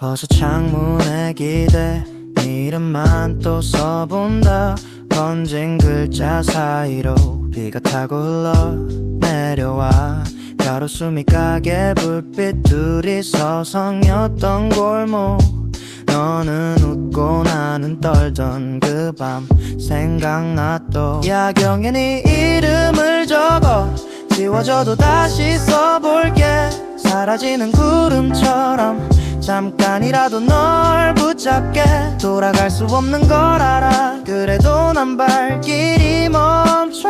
벌써 창문에 기대 네 이름만 또 써본다. 번진 글자 사이로 비가 타고 흘러 내려와. 가로수미 가게 불빛 둘이서 성였던 골목. 너는 웃고 나는 떨던 그 밤 생각나 또. 야경에 네 이름을 적어 지워져도 다시 써볼게. 사라지는 구름처럼 잠깐이라도 널 붙잡게. 돌아갈 수 없는 걸 알아. 그래도 난 발길이 멈춰.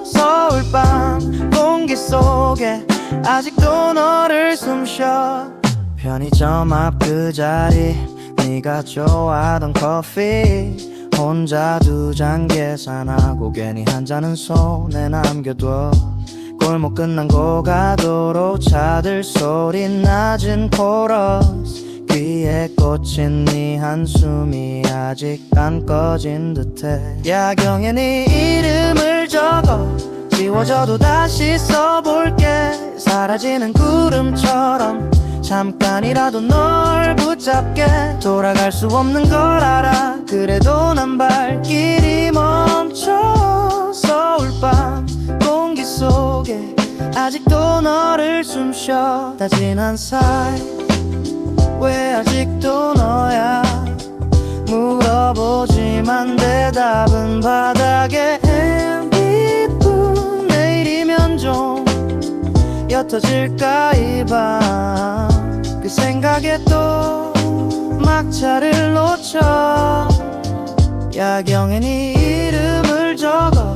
서울밤 공기 속에 아직도 너를 숨쉬어. 편의점 앞 그 자리 네가 좋아하던 커피 혼자 두 잔 계산하고 괜히 한 잔은 손에 남겨둬. 골목 끝난 고가도로 차들 소리 낮은 코러스. 귀에 꽂힌 네 한숨이 아직 안 꺼진 듯해. 야경에 네 이름을 적어 지워져도 다시 써볼게. 사라지는 구름처럼 잠깐이라도 널 붙잡게. 돌아갈 수 없는 걸 알아. 그래도 난 발길이 멈춰. 서울밤 공기 속에 아직도 너를 숨쉬어. 다 지난 사이 왜 아직도 너야. 물어보지만 대답은 바닥에. 빛뿐 내일이면 좀 옅어질까 이 밤. 그 생각에 또 막차를 놓쳐. 야경에 네 이름을 적어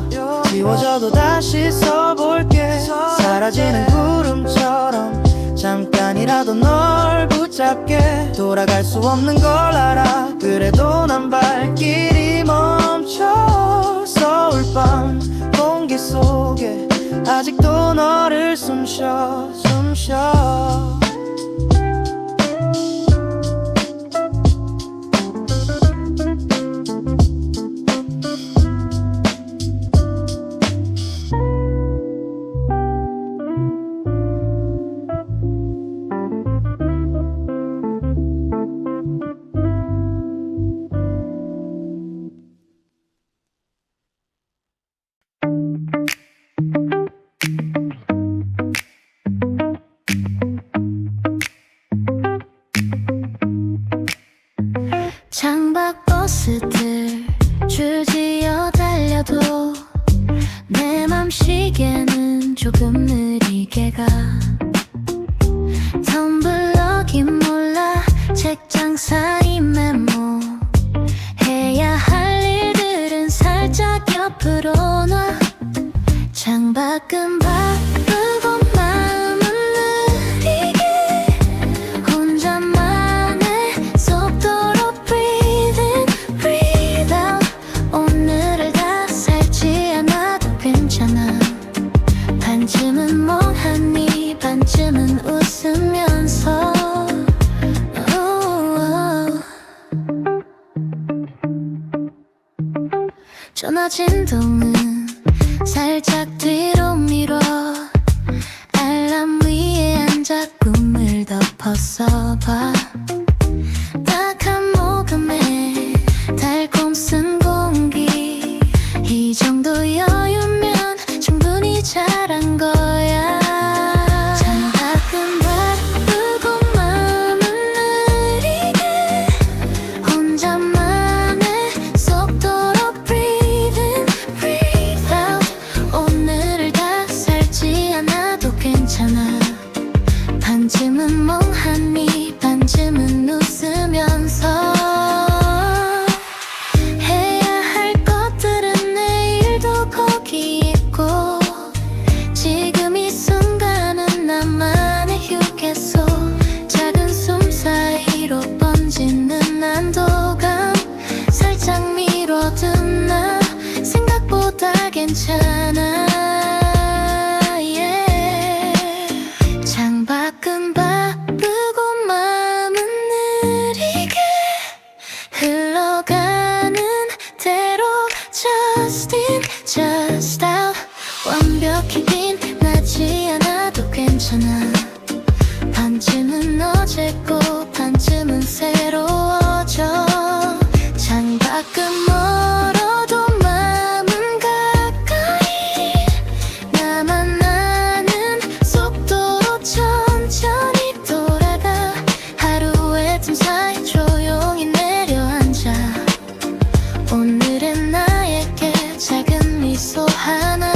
지워져도 다시 써볼게. 사라지는 구름처럼 잠깐이라도 널 붙잡게. 돌아갈 수 없는 걸 알아. 그래도 난 발길이 멈춰. 서울밤 공기 속에 아직도 너를 숨쉬어. 창밖 버스들 줄지어 달려도 내 맘 시계는 조금 느리게 가. 텀블러긴 몰라 책장 사이 메모. 해야 할 일들은 살짝 옆으로 놔. 창밖은 바쁘고 마음은 느리게 혼자만의 속도로 breathe in, breathe out. 오늘을 다 살지 않아도 괜찮아. 반쯤은 멍하니 반쯤은 웃으면서. 전화 진동은 살짝 뒤로 미뤄. 알람 위에 앉아 꿈을 덮어서 봐. 딱한 모금에 달콤 쓴 공기. 이 정도 여유면 충분히 잘한 거야. 창밖은 바쁘고 마음은 느리게 혼자만의 속도로 breathe in, breathe out. 오늘을 다 살지 않아도 괜찮아. 반쯤은 멍하니 반쯤은 웃으면서. 해야 할 것들은 내일도 거기 있고. 지금 이 순간은 나만의 휴게소. 작은 숨 사이로 번지는 안도감. 살짝 미뤄둔 나 생각보다 괜찮아. 창밖은 바쁘고 마음은 느리게 흘러가는 대로 just in, just out. 완벽히 빛나지 않아도 괜찮아. 반쯤은 어제고 반쯤은 오늘은 나에게 작은 미소 하나.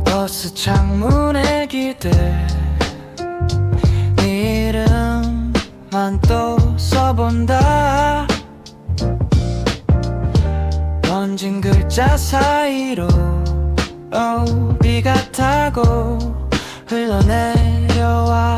버스 창문에 기대 네 이름만 또 써본다. 번진 글자 사이로 비가 타고 흘러내려와.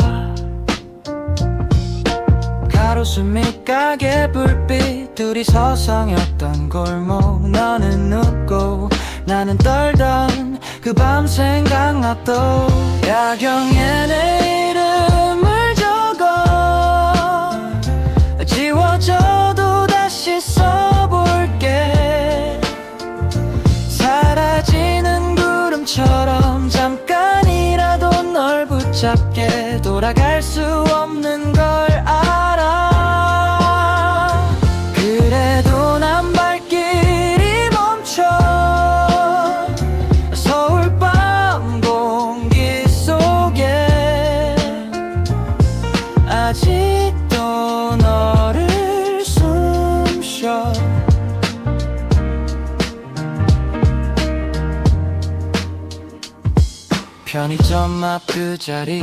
가로수 밑가게 불빛 둘이 서성였던 골목. 너는 웃고 나는 떨던 그 밤 생각나 또. 야경에 내 이름을 적어 지워져도 다시 써볼게. 사라지는 구름처럼 잠깐이라도 널 붙잡게. 돌아갈 수 없는 걸 알아. 그래도 난 발길이 멈춰. 서울 밤 공기 속에 아직도 너를 숨쉬어. 편의점 앞 그 자리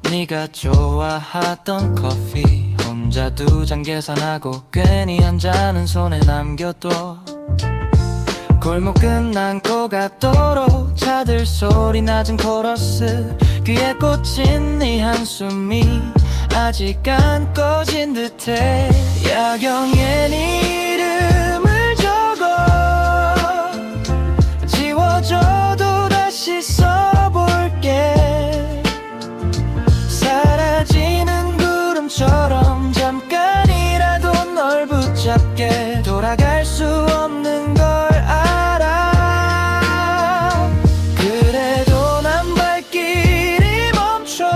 네가 좋아하던 커피 혼자 두 잔 계산하고 괜히 한 잔은 손에 남겨둬. 골목 끝남고 갔도록 차들 소리 낮은 코러스. 귀에 꽂힌 네 한숨이 아직 안 꺼진 듯해. 야경에 네 이름을 적어 지워져도 다시 써볼게. 사라지는 구름처럼 잠깐이라도 널 붙잡게. 돌아갈 수 없는 걸 알아. 그래도 난 발길이 멈춰.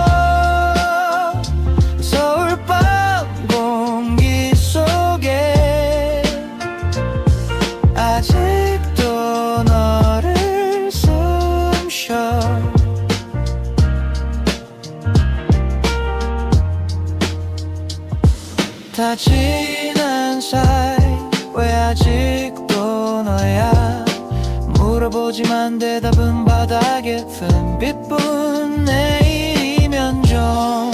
서울 밤 공기 속에 아직도 너를 숨쉬어. 다 지난 사이 왜 아직도 너야. 물어보지만 대답은 바닥에 든 빛뿐. 내일이면 좀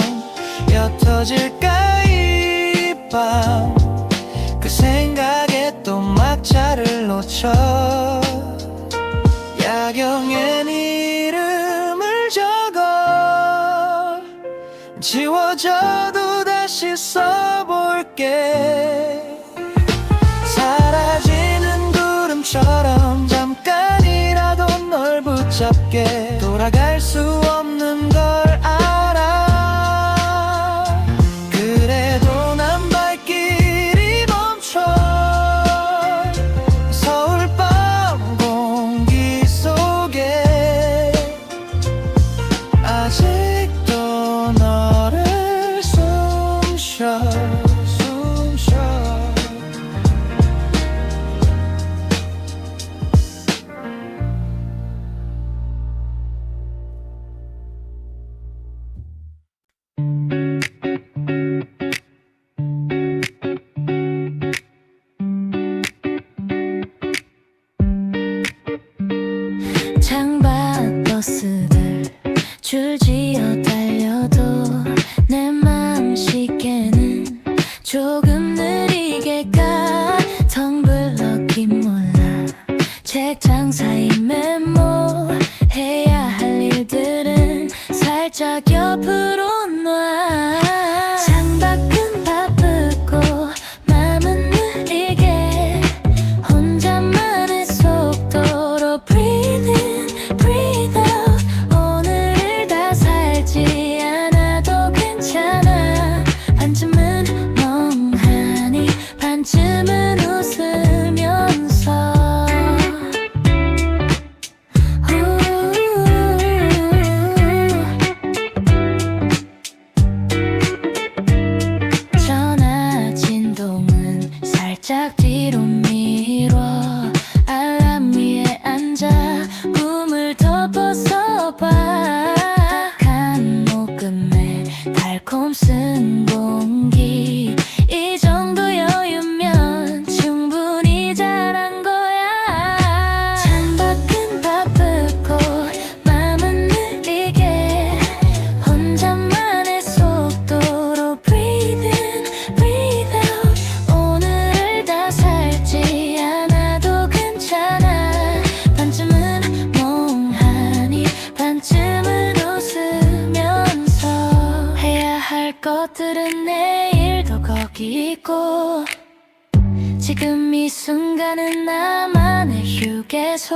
옅어질까 이 밤. 그 생각에 또 막차를 놓쳐. 야경에 네 이름을 적어 지워져도 다시 써볼게. 사라지는 구름처럼 잠깐이라도 널 붙잡게. 돌아갈 수 없는 걸 알아. 그래도 난 발길이 멈춰. 서울 밤 공기 속에 아직도 너를 숨쉬어. 숨쉬어. 반쯤은 웃으면서 전화 진동은 살짝 뒤로 미뤄 알람 위에 앉아 꿈을 덮어서 봐 한 모금에 달콤 쓴 공기 이 정도 여유면 충분히 잘한 거야 창밖은 바쁘고 맘은 느리게 혼자만의 속도로 breathe in, breathe out 오늘을 다 살지 않아도 괜찮아 반쯤은 멍하니 반쯤은 웃으면서 해야 할 것들은 내일도 거기 있고 지금 이 순간은 나만의 휴게소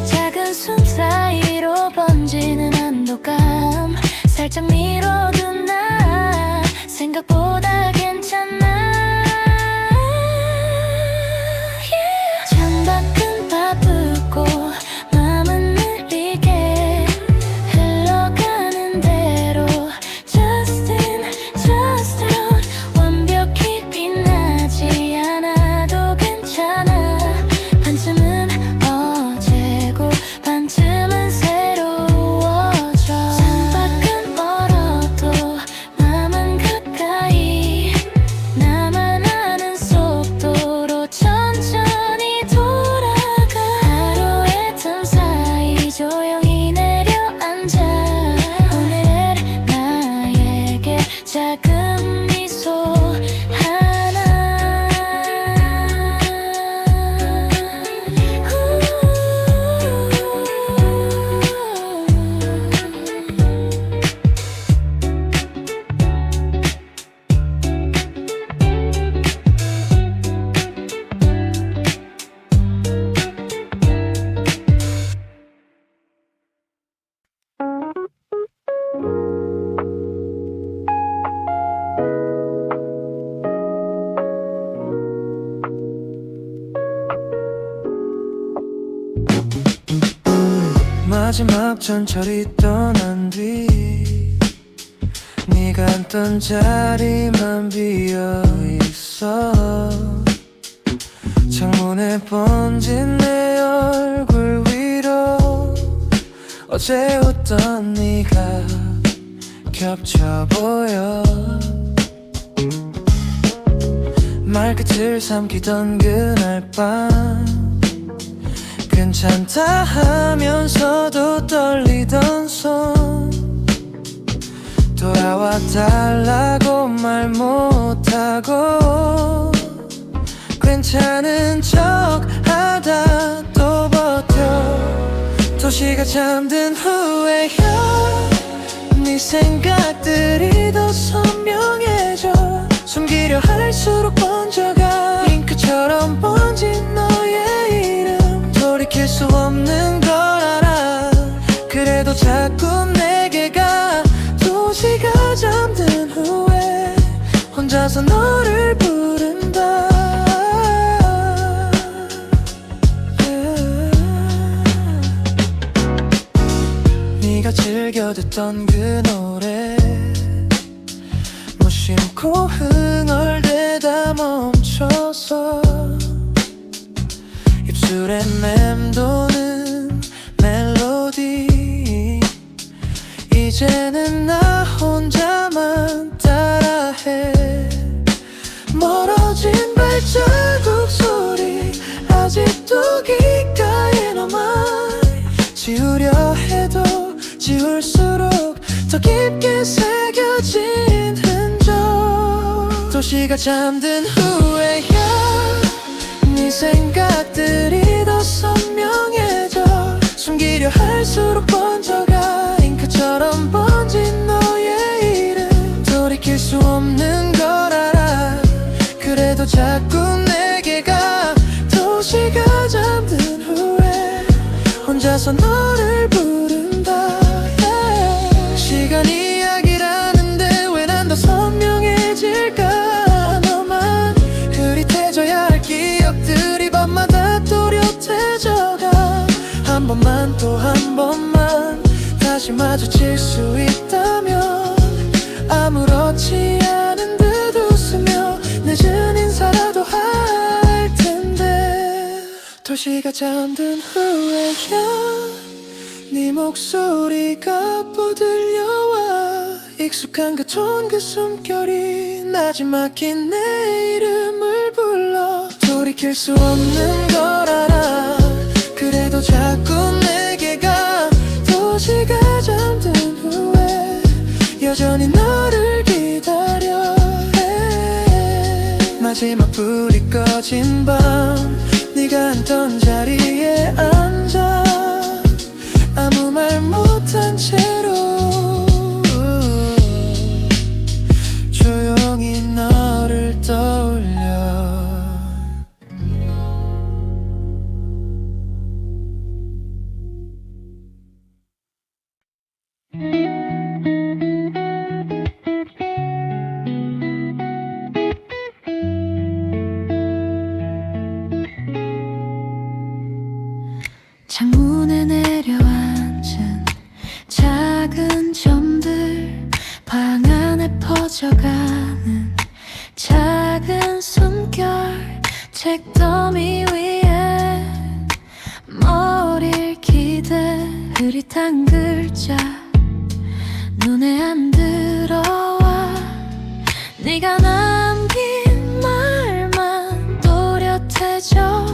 작은 숨 사이로 번지는 안도감 살짝 미뤄둔 나 생각보다 괜찮아 yeah. 창밖은 바쁘고 마음은 느리게 흘러가는 대로 Just in, just out 완벽히 빛나지 않아도 괜찮아 반쯤은 어제고 반쯤은 새로워져 창밖은 멀어도 마음은 가까이 나만 아는 속도로 천천히 돌아가 하루의 틈 사이 조용히 내려앉아 오늘 나에게 작은 미소 하나 마지막 전철이 떠난 뒤 네가 앉던 자리만 비어있어 창문에 번진 내 얼굴 위로 어제 웃던 네가 겹쳐 보여 말끝을 삼키던 그날 밤 괜찮다 하면서도 떨리던 손 돌아와 달라고 말 못하고 괜찮은 척 하다 또 버텨 도시가 잠든 후에야 네 생각들이 더 선명해져 숨기려 할수록 번져가 잉크처럼 번진 너의 이름 돌이킬 수 없는 걸 알아 그래도 자꾸 내게 가 도시가 잠든 후에 혼자서 너를 부른다 네가 즐겨 듣던 그 노래 무심코 흥얼대다 멈춰서 입술에 맴도는 멜로디 이제는 나 혼자만 따라해 멀어진 발자국 소리 아직도 귓가에 남아 지우려 해도 지울수록 더 깊게 새겨진 흔적 도시가 잠든 후에야 네 생각들이 더 선명해져 숨기려 할수록 번져가 잉크처럼 번진 너의 이름 돌이킬 수 없는 걸 알아 그래도 자꾸 내게 가 도시가 잠든 후에 혼자서 너를 부른다 시간 이야기라는데 왜 난 더 선명해질까 너만 또 한 번만 다시 마주칠 수 있다면 아무렇지 않은 듯 웃으며 늦은 인사라도 할 텐데 도시가 잠든 후에야 네 목소리가 뻗들려와 익숙한 그 톤 그 숨결이 나지막힌 내 이름을 불러 돌이킬 수 없는 걸 알아 그래도 자꾸 내게 가 도시가 잠든 후에 여전히 너를 기다려 해 마지막 불이 꺼진 밤 네가 앉던 자리에 앉아 아무 말 못한 채로 조용히 너를 떠올려 창문에 내려앉은 작은 점들 방 안에 퍼져가는 작은 숨결 책더미 위에 머리를 기대 흐릿한 글자 눈에 안 들어와 네가 남긴 말만 또렷해져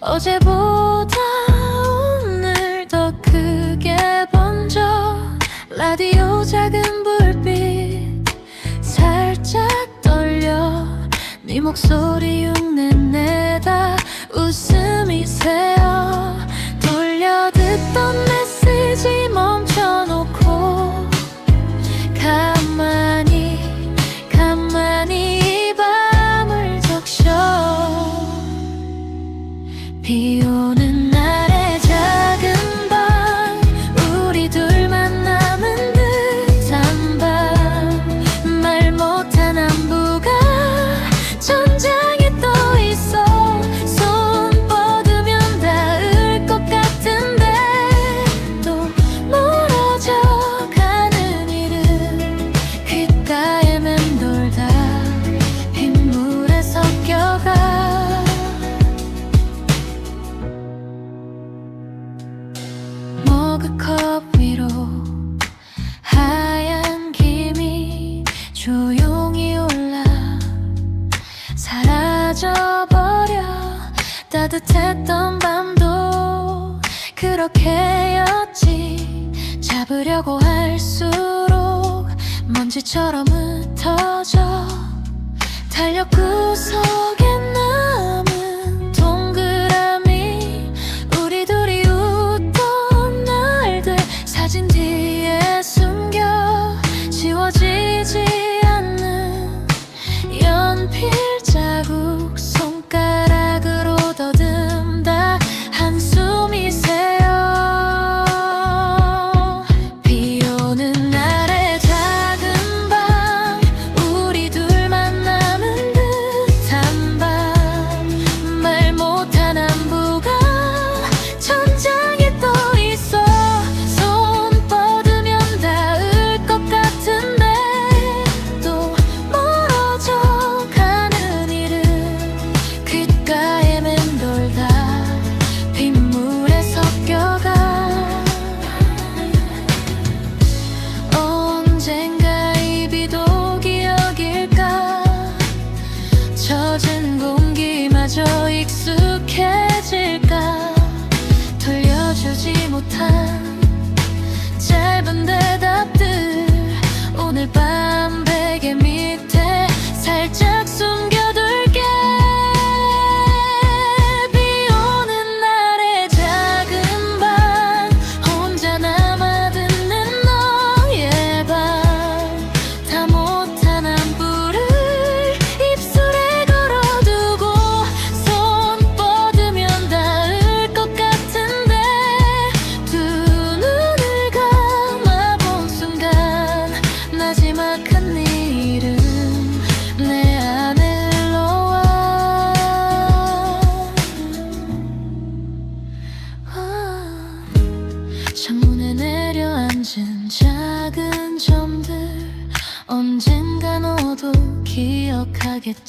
어제보다 오늘 더 크게 번져 라디오 작은 불빛 살짝 떨려 네 목소리 흉내내다 웃음이 새어 돌려 듣던 메시지 멈춰놓고 가만히 이 밤을 적셔 비 오는 날의 작은 방 우리 둘만 남은 듯한 밤 말 못한 안부가 천장에 떠 있어 손 뻗으면 닿을 것 같은데 또 멀어져 가는 이름 귓가에 맴돌다 빗물에 섞여가 머그컵 위로 하얀 김이 조용히 올라 사라져버려 따뜻했던 밤도 그렇게였지 잡으려고 할수록 먼지처럼 흩어져 달력 구석에 남은 동그라미 우리 둘이 웃던 날들 사진 뒤에 숨겨 지워지지 않는 연필 자국 손가락으로 더듬다 한숨이 새어 비 오는 날의 작은 방 우리 둘만 남은 듯한 밤 말 못한 안부가 천장에 떠 있어 손 뻗으면 닿을 것 같은데 또 멀어져 가는 이름 귓가에 맴돌다 빗물에 섞여가 언젠가 이 비도 기억일까 젖은 공기마저 익숙해질까 돌려주지 못한 짧은 대답들 오늘 밤 베개 밑에 살짝 숨겨둘게 비 오는 날의 작은 방 혼자 남아 듣는 너의 밤 다 못한 안부를 입술에 걸어두고 손 뻗으면 닿을 것 같은데 두 눈을 감아본 순간 나지막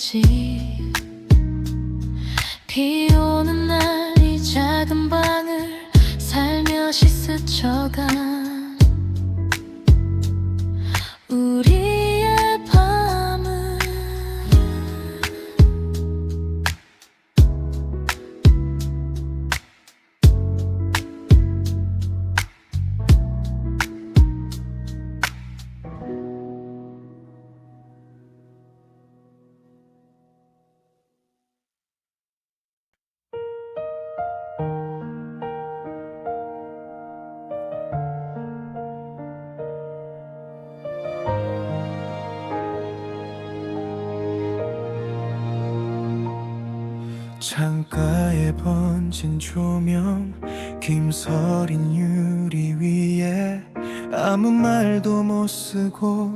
없이 비 오는 날 이 작은 방을 살며시 스쳐간 우리의 밤은 창가에 번진 조명 김서린 유리 위에 아무 말도 못 쓰고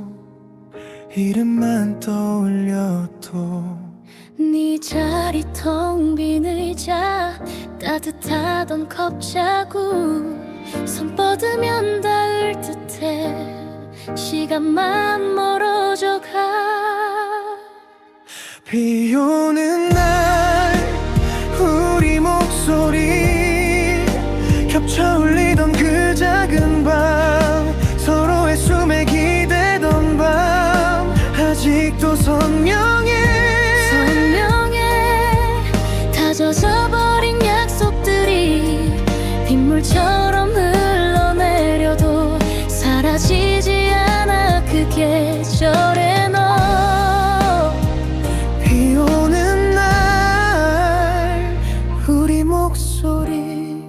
이름만 떠올려도 네 자리 텅 빈 의자 따뜻하던 컵자국 손 뻗으면 닿을 듯해 시간만 멀어져 가 비 오는 날 우리 목소리 겹쳐 울리던 그 작은 밤 서로의 숨에 기대던 밤 아직도 선명해 다 젖어버린 약속들이 빗물처럼 흘러내려도 사라지지 않아 그 계절의 너 비 오는 날 우리 목소리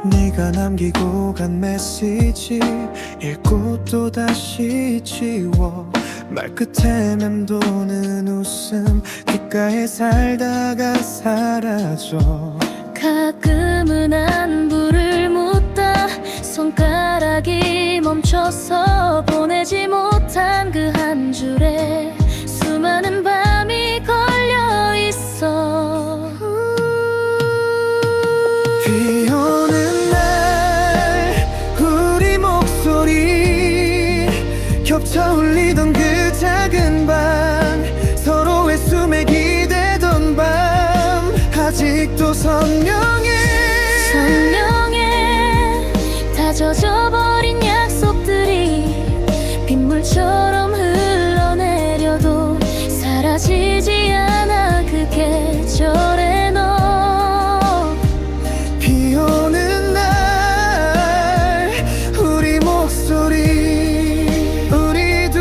네가 남기고 간 메시지 읽고 또 다시 지워 말끝에 맴도는 웃음 귓가에 살다가 사라져 가끔은 안부를 묻다 손가락이 멈춰서 보내지 못한 그 한 줄에 수많은 밤이 걸려 있어 비 오는 날 우리 목소리 겹쳐 울리던 그 작은 방 서로의 숨에 기대던 밤 아직도 선명해 다 젖어버린 약속들이 빗물처럼 흘러내려도 사라지지 않아 그 계절의 너 비 오는 날 우리 목소리 우리도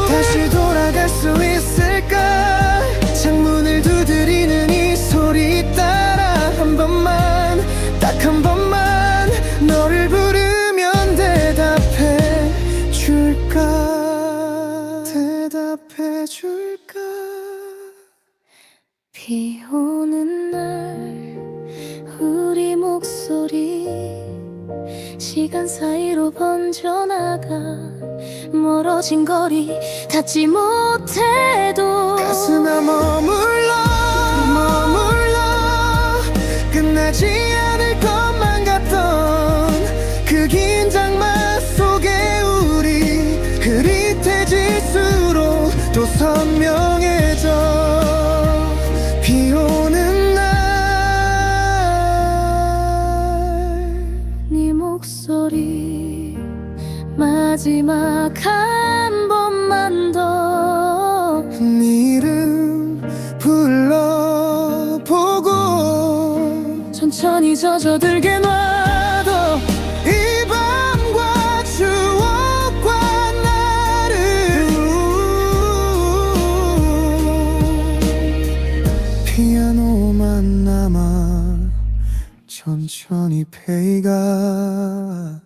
다시 돌아갈 수 있을까 창문을 두드리는 이 소리 따라 한 번만 딱 한 번만 너를 부르면 대답해 줄까 대답해 줄까 비 오는 날 우리 목소리 시간 사이로 번져나가 멀어진 거리 닿지 못해도 가슴에 머물러 끝나지 않을 것만 같던 그 긴 장마 속에 우리 흐릿해질수록 또 선명해져 비 오는 날 네 목소리 마지막 한 번만 더 네 이름 불러보고 천천히 젖어들게 놔둬 이 밤과 추억과 나를 피아노만 남아 천천히 페이가